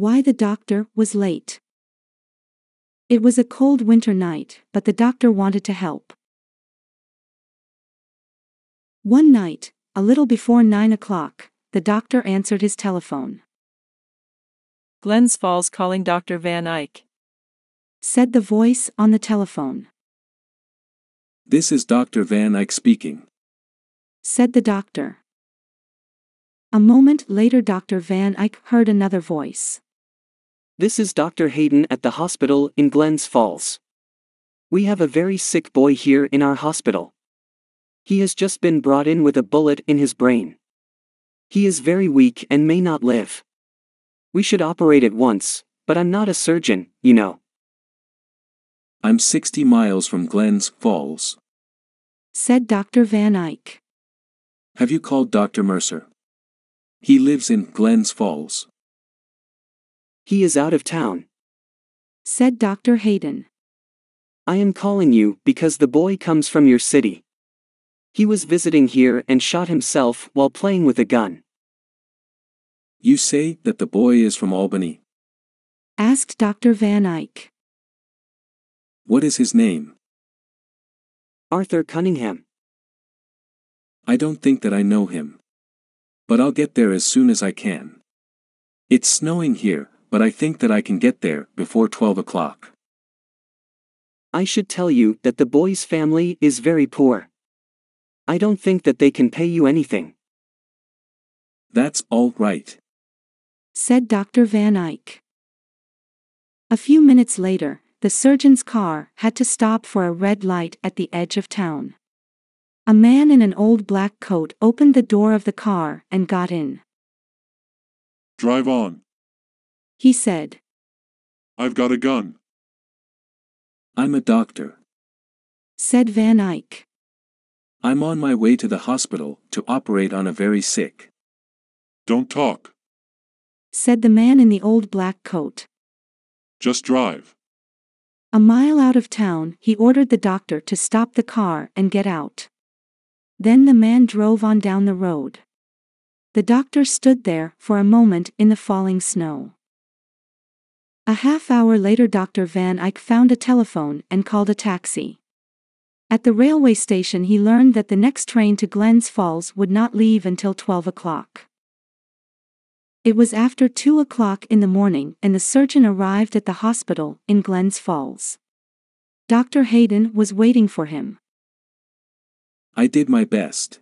Why the doctor was late. It was a cold winter night, but the doctor wanted to help. One night, a little before 9 o'clock, the doctor answered his telephone. Glens Falls calling Dr. Van Eyck, said the voice on the telephone. This is Dr. Van Eyck speaking, said the doctor. A moment later Dr. Van Eyck heard another voice. This is Dr. Hayden at the hospital in Glens Falls. We have a very sick boy here in our hospital. He has just been brought in with a bullet in his brain. He is very weak and may not live. We should operate at once, but I'm not a surgeon, you know. I'm 60 miles from Glens Falls, said Dr. Van Eyck. Have you called Dr. Mercer? He lives in Glens Falls. He is out of town, said Dr. Hayden. I am calling you because the boy comes from your city. He was visiting here and shot himself while playing with a gun. You say that the boy is from Albany? Asked Dr. Van Eyck. What is his name? Arthur Cunningham. I don't think that I know him. But I'll get there as soon as I can. It's snowing here, but I think that I can get there before 12 o'clock. I should tell you that the boy's family is very poor. I don't think that they can pay you anything. That's all right, said Dr. Van Eyck. A few minutes later, the surgeon's car had to stop for a red light at the edge of town. A man in an old black coat opened the door of the car and got in. Drive on, he said. I've got a gun. I'm a doctor, said Van Eyck. I'm on my way to the hospital to operate on a very sick. Don't talk. Said the man in the old black coat. Just drive. A mile out of town, he ordered the doctor to stop the car and get out. Then the man drove on down the road. The doctor stood there for a moment in the falling snow. A half hour later Dr. Van Eyck found a telephone and called a taxi. At the railway station he learned that the next train to Glens Falls would not leave until 12 o'clock. It was after 2 o'clock in the morning and the surgeon arrived at the hospital in Glens Falls. Dr. Hayden was waiting for him. I did my best,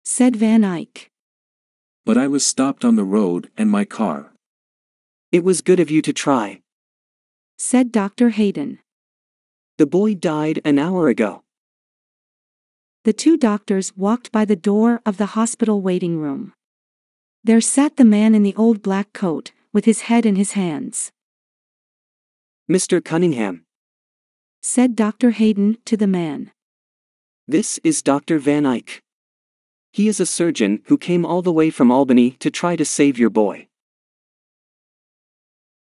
said Van Eyck. But I was stopped on the road and my car. It was good of you to try, said Dr. Hayden. The boy died an hour ago. The two doctors walked by the door of the hospital waiting room. There sat the man in the old black coat, with his head in his hands. Mr. Cunningham, said Dr. Hayden to the man. This is Dr. Van Eyck. He is a surgeon who came all the way from Albany to try to save your boy.